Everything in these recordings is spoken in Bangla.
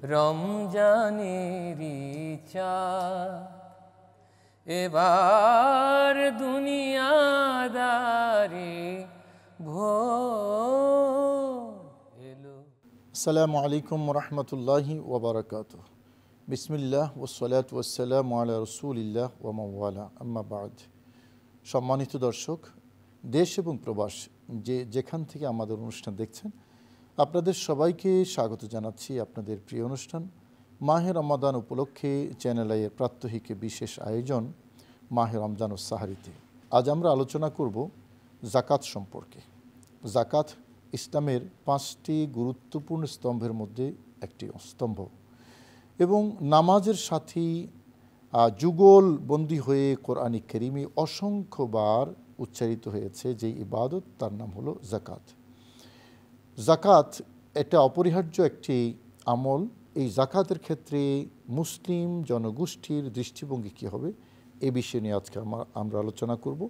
রমজানেরই চাঁদ এবার দুনিয়াদারি ভোর এলো। আসসালামু আলাইকুম রহমতুল্লাহি ওবরাকাতুহ। বিসমিল্লাহ ওয়াসসালাতু ওয়াসসালামু আলা রাসূলিল্লাহ ওয়া মাওয়ালা, আম্মা বাদ। সম্মানিত দর্শক, দেশ এবং প্রবাস যেখান থেকে আমাদের অনুষ্ঠান দেখছেন, আপনাদের সবাইকে স্বাগত জানাচ্ছি আপনাদের প্রিয় অনুষ্ঠান মাহে রমাদান উপলক্ষে চ্যানেল আইয়ের প্রাত্যহিক বিশেষ আয়োজন মাহে রমজান ও সাহারিতে। আজ আমরা আলোচনা করব যাকাত সম্পর্কে। যাকাত ইসলামের 5টি গুরুত্বপূর্ণ স্তম্ভের মধ্যে একটি স্তম্ভ এবং নামাজের সাথে যুগলবন্দি হয়ে কোরআন কারীমে অসংখ্যবার উচ্চারিত হয়েছে যে ইবাদত, তার নাম হলো যাকাত। যাকাত এটা অপরিহার্য একটি আমল। এই যাকাতের ক্ষেত্রে মুসলিম জনগোষ্ঠীর দৃষ্টিভঙ্গি কী হবে, এই বিষয় নিয়ে আজকে আমরা আলোচনা করব।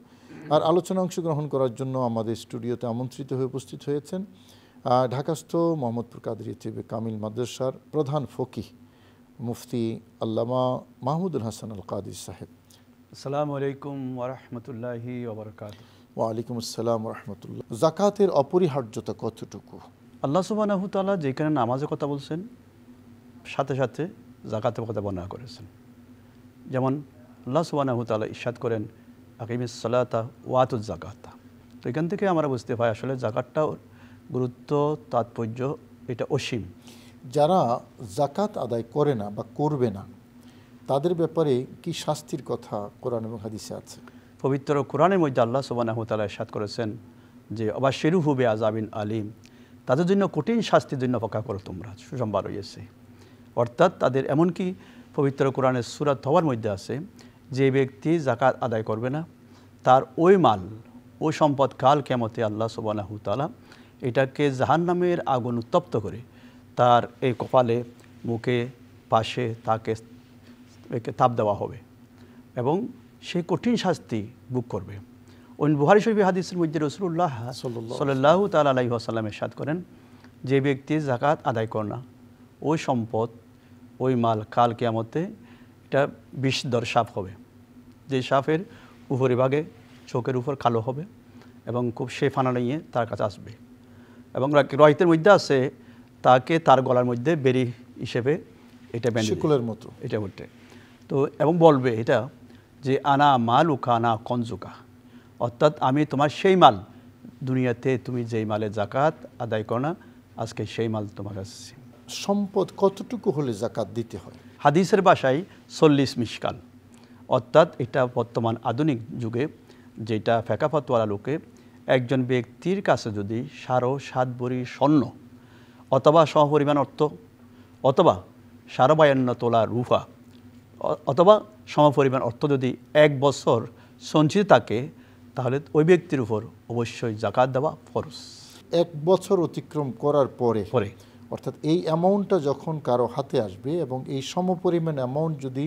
আর আলোচনা অংশগ্রহণ করার জন্য আমাদের স্টুডিওতে আমন্ত্রিত হয়ে উপস্থিত হয়েছেন ঢাকাস্থ মোহাম্মদপুর কাদরিয়া তিবে কামিল মাদ্রাসার প্রধান ফকিহ মুফতি আল্লামা মাহমুদুল হাসান আল কাদির সাহেব। আসসালামু আলাইকুম ওয়া রাহমাতুল্লাহি ওয়া বারাকাতুহু। ওয়া আলাইকুম আসসালাম ওয়া রাহমাতুল্লাহ। যাকাতের অপরিহার্যতা কতটুকু? আল্লাহ সুবহানাহু ওয়া তাআলা যেখানে নামাজের কথা বলছেন, সাথে সাথে যাকাতের কথা বর্ণনা করেছেন। যেমন আল্লাহ সুবহানাহু ওয়া তাআলা ইরশাদ করেন, আকিমিস সালাতা ওয়া আতুজ যাকাতা। তো এখান থেকে আমরা বুঝতে পাই আসলে যাকাতটাও গুরুত্ব, তাৎপর্য এটা অসীম। যারা যাকাত আদায় করে না বা করবে না, তাদের ব্যাপারে কি শাস্তির কথা কোরআন এবং হাদিসে আছে? পবিত্র কোরআনের মধ্যে আল্লাহ সুবহানাহু ওয়া তাআলা ইরশাদ করেছেন যে অবাশশিরুহু বিআযাবিন আলিম, তাদের জন্য কঠিন শাস্তির জন্য অপেক্ষা করো তোমরা, সুসংবাদ রয়েছে। অর্থাৎ তাদের এমনকি পবিত্র কোরআনের সূরা তওবার মধ্যে আছে, যে ব্যক্তি যাকাত আদায় করবে না, তার ওই মাল, ওই সম্পদ কাল কিয়ামতে আল্লাহ সুবহানাহু ওয়া তাআলা এটাকে জাহান্নামের আগুন উত্তপ্ত করে তার এই কপালে, মুখে, পাশে তাকে তাপ দেওয়া হবে এবং সে কঠিন শাস্তি ভোগ করবে। বুখারী শরীফের হাদিসের মধ্যে রাসূলুল্লাহ সাল্লাল্লাহু তাআলা আলাইহি ওয়াসাল্লাম ইরশাদ করেন, যে ব্যক্তি যাকাত আদায় করে না, ওই সম্পদ, ওই মাল কাল কিয়ামতে এটা বিষধর সাপ হবে, যে সাপের উপরিভাগে চোখের উপর কালো হবে এবং খুব সে ফানা নিয়ে তার কাছে আসবে এবং রাইতের মধ্যে আছে তাকে তার গলার মধ্যে বেরি হিসেবে এটা শিকলের মতো এটা উঠে তো, এবং বলবে এটা যে আনা মালুকা আনা কনজুকা, অর্থাৎ আমি তোমার সেই মাল, দুনিয়াতে তুমি যেই মালে যাকাত আদায় করো না, আজকে সেই মাল তোমার কাছে। সম্পদ কতটুকু হলে যাকাত দিতে হয়? হাদিসের ভাষায় 40 মিশকাল, অর্থাৎ এটা বর্তমান আধুনিক যুগে যেটা ফেকাফাতওয়ালা লোকে একজন ব্যক্তির কাছে যদি 7.5 ভরি স্বর্ণ অথবা সমপরিমাণ অর্থ অথবা 52 তোলা রূপা অথবা সমপরিমাণ অর্থ যদি 1 বছর সঞ্চিত থাকে, তাহলে ওই ব্যক্তির উপর অবশ্যই যাকাত দেওয়া ফরজ। 1 বছর অতিক্রম করার পরে অর্থাৎ এই অ্যামাউন্টটা যখন কারো হাতে আসবে এবং এই সমপরিমাণ অ্যামাউন্ট যদি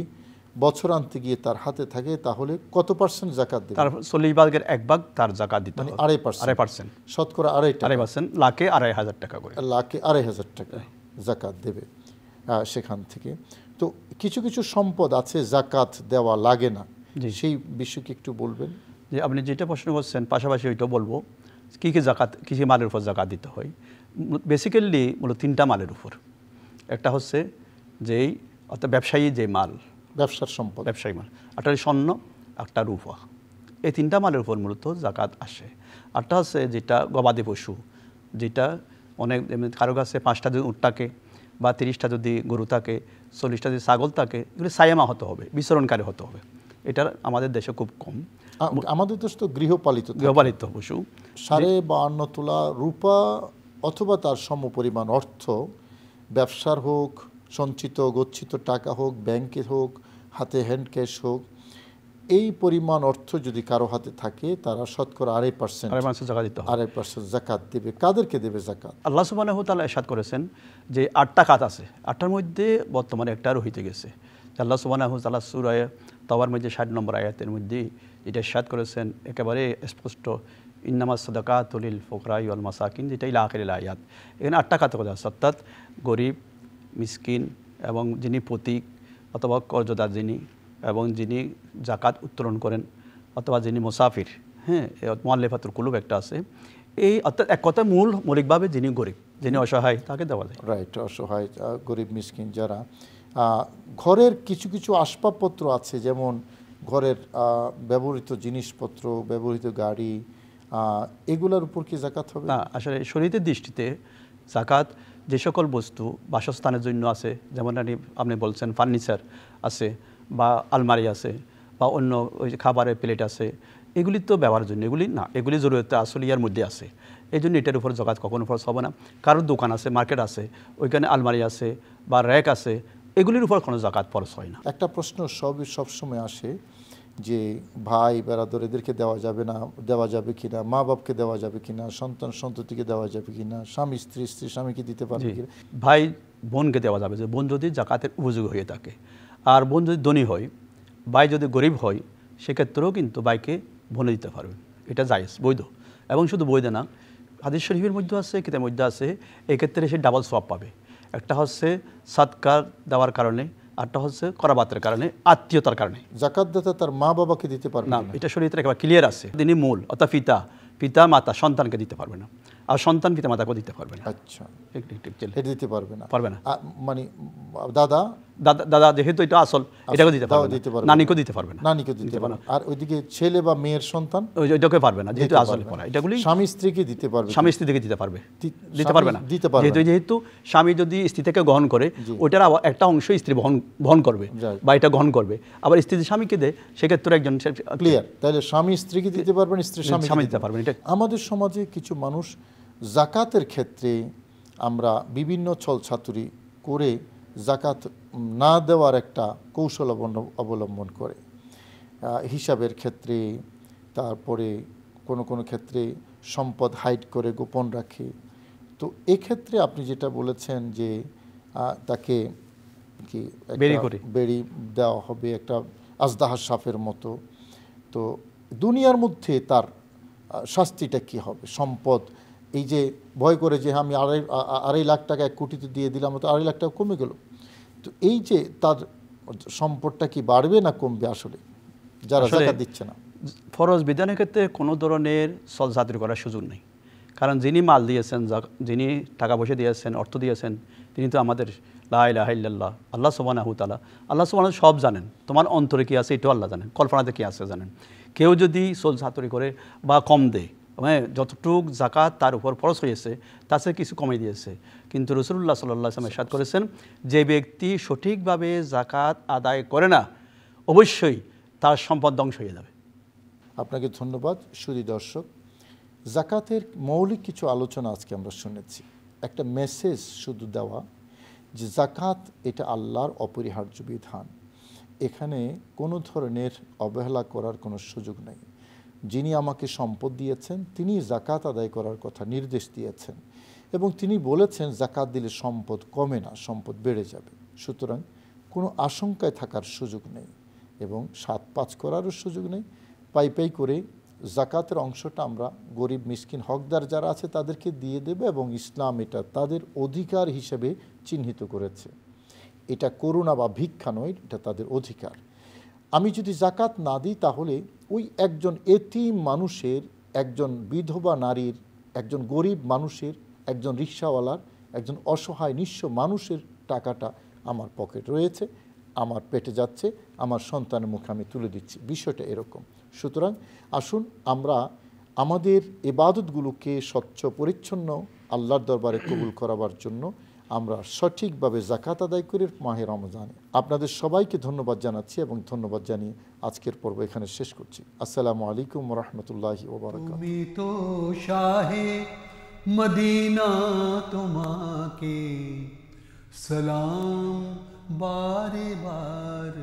বছর আনতে গিয়ে তার হাতে থাকে, তাহলে কত পার্সেন্ট যাকাত দেবে? তার 40 ভাগের 1 ভাগ তার যাকাত দিতে হবে, মানে 2.5%, শতকরা 2.5%, লাখে 2,500 টাকা করে, লাখে 2,500 টাকা যাকাত দেবে সেখান থেকে। তো কিছু কিছু সম্পদ আছে যাকাত দেওয়া লাগে না, সেই বিষয়কে একটু বলবেন? যে আপনি যেটা প্রশ্ন করছেন, পাশাপাশি ওইটা বলবো কী কী যাকাত, কী কী মালের উপর যাকাত দিতে হয়। বেসিক্যালি মূলত 3টা মালের উপর। একটা হচ্ছে যেই অর্থাৎ ব্যবসায়ী যে মাল, ব্যবসার সম্পদ, ব্যবসায়ী মাল, একটা স্বর্ণ, একটা রূপা, এই 3টা মালের উপর মূলত যাকাত আসে। আরটা হচ্ছে যেটা গবাদি পশু, যেটা অনেক কারো কাছে 5টা যদি উট থাকে বা 30টা যদি গরু থাকে, 40টা যদি ছাগল থাকে, এগুলো সায়ামা হতে হবে, বিচরণকারী হতে হবে। এটা আমাদের দেশে খুব কম। আমাদের দেশ তো গৃহপালিত পশু। 52.5 তোলা রূপা অথবা তার সমপরিমাণ অর্থ, ব্যবসার হোক, সঞ্চিত গচ্ছিত টাকা হোক, ব্যাংকে হোক, হাতে হ্যান্ড ক্যাশ হোক, এই পরিমাণ অর্থ যদি কারো হাতে থাকে, তারা শতকরা 2.5% যাকাত দেবে। কাদেরকে দেবে যাকাত? আল্লাহ সুবহানাহু ওয়া তাআলা ইরশাদ করেছেন যে 8টা খাত আছে, 8টার মধ্যে বর্তমানে একটা রহিতে গেছে। আল্লাহ সুবহানাহু ওয়া তাআলা সূরা তওবার মধ্যে 60 নম্বর আয়াতের মধ্যে এটা ইরশাদ করেছেন একেবারে স্পষ্ট, ইন্নামাস সাদাকাতু লিল ফুকরাই ওয়াল মাসাকিন, যেটা ইলা আখিরিল আয়াত। এখানে 8টা খাতের কথা আছে, অর্থাৎ গরিব, মিসকিন এবং যিনি প্রতীক অথবা কর্জদার যিনি এবং যিনি জাকাত উত্তোলন করেন অথবা যিনি মুসাফির, হ্যাঁ, মুআল্লাফাতুল কুলুব একটা আছে। এই অর্থাৎ এক কথা মৌলিকভাবে যিনি গরিব, যিনি অসহায়, তাকে দেওয়া যায়। রাইট, অসহায়, গরিব মিসকিন যারা। ঘরের কিছু কিছু আসবাবপত্র আছে, যেমন ঘরের ব্যবহৃত জিনিসপত্র, ব্যবহৃত গাড়ি, এগুলোর উপর কি জাকাত হবে? না, আসলে শরীয়তের দৃষ্টিতে জাকাত যে সকল বস্তু বাসস্থানের জন্য আছে, যেমন আপনি বলছেন ফার্নিচার আছে বা আলমারি আছে বা অন্য ওই যে খাবারের প্লেট আছে, এগুলি তো ব্যবহারের জন্য, এগুলি না, এগুলি জরুরতে আসলিয়ার মধ্যে আছে। এই জন্য এটার উপর জাকাত কখনো খরচ হবে না। কারোর দোকান আছে, মার্কেট আছে, ওইখানে আলমারি আছে বা র্যাক আছে, এগুলির উপর কোনো জাকাত খরচ হয় না। একটা প্রশ্ন সবসময় আসে যে ভাই বেরাদর এদেরকে দেওয়া যাবে না, দেওয়া যাবে কিনা, মা বাপকে দেওয়া যাবে কিনা, সন্তান সন্ততিকে দেওয়া যাবে কিনা, স্বামী স্ত্রী স্বামীকে দিতে পারবে কিনা? ভাই বোনকে দেওয়া যাবে, যে বোন যদি জাকাতের উপযোগী হয়ে থাকে। আর বোন যদি ধনী হয়, ভাই যদি গরিব হয়, সেক্ষেত্রেও কিন্তু ভাইকে বোনে দিতে পারবে, এটা জায়েজ, বৈধ। এবং শুধু বৈধ না, হাদিস শরীফের মধ্যে আছে, কিতাবের মধ্যে আছে, এক্ষেত্রে সে ডাবল সওয়াব পাবে। একটা হচ্ছে সাদকা দেওয়ার কারণে, আরটা হচ্ছে করাবাতের কারণে, আত্মীয়তার কারণে। জাকাতদাতা তার মা বাবাকে দিতে পারবে না, না? এটা শরীয়তে একেবারে ক্লিয়ার আছে। তিনি মূল অর্থাৎ পিতা মাতা সন্তানকে দিতে পারবে না, আর সন্তান পিতা মাতাকেও দিতে পারবে না। আচ্ছা, ঠিক এটা দিতে পারবে না? পারবে না। মানে দাদা দাদা যেহেতু এটা আসল, এটাকেও দিতে পারবে না, নানিকেও দিতে পারবে না, নানিকেও দিতে পারবে না। আর ওইদিকে ছেলে বা মেয়ের সন্তান ওইটাকে পারবে না, যেহেতু আসলে পড়া। এটাগুলি স্বামী স্ত্রীকে দিতে পারবে, স্বামী স্ত্রী থেকে দিতে পারবে, দিতে পারবে না, দিতে পারবে যেহেতু স্বামী যদি স্ত্রী থেকে গ্রহণ করে, ওইটার একটা অংশ স্ত্রী বহন করবে বা এটা গ্রহণ করবে। আবার স্ত্রী স্বামীকে দেয়, সেক্ষেত্রে একজন ক্লিয়ার। তাহলে স্বামী স্ত্রীকে দিতে পারবেন, স্ত্রী স্বামী দিতে পারবেন। এটা আমাদের সমাজে কিছু মানুষ জাকাতের ক্ষেত্রে আমরা বিভিন্ন ছলছাতুরি করে জাকাত না দেওয়ার একটা কৌশল অবলম্বন করে, হিসাবের ক্ষেত্রে, তারপরে কোনো ক্ষেত্রে সম্পদ হাইড করে গোপন রাখে। তো এক্ষেত্রে আপনি যেটা বলেছেন যে তাকে কি বেড়ি দেওয়া হবে, একটা আজদাহার সাফের মতো। তো দুনিয়ার মধ্যে তার শাস্তিটা কি হবে? সম্পদ এই যে ভয় করে যে আমি আড়াই লাখ টাকা 1 কোটিতে দিয়ে দিলাম, তো 2.5 লাখ টাকা কমে গেল, তো এই যে তার সম্পদটা কি বাড়বে না কমবে আসলে যারা জাকাত দিচ্ছে না? ফরজ বিধানের ক্ষেত্রে কোনো ধরনের ছলচাতুরি করার সুযোগ নেই, কারণ যিনি মাল দিয়েছেন, যিনি টাকা পয়সা দিয়েছেন, অর্থ দিয়েছেন, তিনি তো আমাদের লা ইলাহা ইল্লাল্লাহ আল্লাহ সুবহানাহু ওয়া তাআলা। আল্লাহ সুবহানাহু সব জানেন, তোমার অন্তরে কি আছে এটাও আল্লাহ জানেন, কল্পনাতে কি আছে জানেন। কেউ যদি ছলচাতুরি করে বা কম দেয়, হ্যাঁ, যতটুক জাকাত তার উপর ফরজ হয়েছে তার চেয়ে কিছু কমিয়ে দিয়েছে, কিন্তু রাসূলুল্লাহ সাল্লাল্লাহু আলাইহি ওয়াসাল্লাম ইরশাদ করেছেন, যে ব্যক্তি সঠিকভাবে জাকাত আদায় করে না, অবশ্যই তার সম্পদ ধ্বংস হয়ে যাবে। আপনাকে ধন্যবাদ। সুধী দর্শক, জাকাতের মৌলিক কিছু আলোচনা আজকে আমরা শুনেছি। একটা মেসেজ শুধু দেওয়া যে জাকাত এটা আল্লাহর অপরিহার্য বিধান, এখানে কোনো ধরনের অবহেলা করার কোনো সুযোগ নেই। যিনি আমাকে সম্পদ দিয়েছেন তিনি জাকাত আদায় করার কথা নির্দেশ দিয়েছেন, এবং তিনি বলেছেন জাকাত দিলে সম্পদ কমে না, সম্পদ বেড়ে যাবে। সুতরাং কোনো আশঙ্কায় থাকার সুযোগ নেই এবং 7-5 করারও সুযোগ নেই। পাই করে জাকাতের অংশটা আমরা গরিব মিসকিন হকদার যারা আছে তাদেরকে দিয়ে দেবে, এবং ইসলাম এটা তাদের অধিকার হিসেবে চিহ্নিত করেছে। এটা করুণা বা ভিক্ষা নয়, এটা তাদের অধিকার। আমি যদি জাকাত না দিই তাহলে ওই একজন এতিম মানুষের, একজন বিধবা নারীর, একজন গরিব মানুষের, একজন রিকশাওয়ালার, একজন অসহায় নিঃস্ব মানুষের টাকাটা আমার পকেট রয়েছে, আমার পেটে যাচ্ছে, আমার সন্তানের মুখে আমি তুলে দিচ্ছি। বিষয়টা এরকম। সুতরাং আসুন আমরা আমাদের ইবাদতগুলোকে স্বচ্ছ পরিচ্ছন্ন আল্লাহর দরবারে কবুল করাবার জন্য আমরা সঠিকভাবে জাকাত আদায় করি মাহে রমজানে। আপনাদের সবাইকে ধন্যবাদ জানাচ্ছি এবং ধন্যবাদ জানিয়ে আজকের পর্ব এখানে শেষ করছি। আসসালামু আলাইকুম ওয়া রাহমাতুল্লাহি ওয়া বারাকাতুহু। তুমি তো শাহে মদিনা, তোমাকে সালাম বারে বার।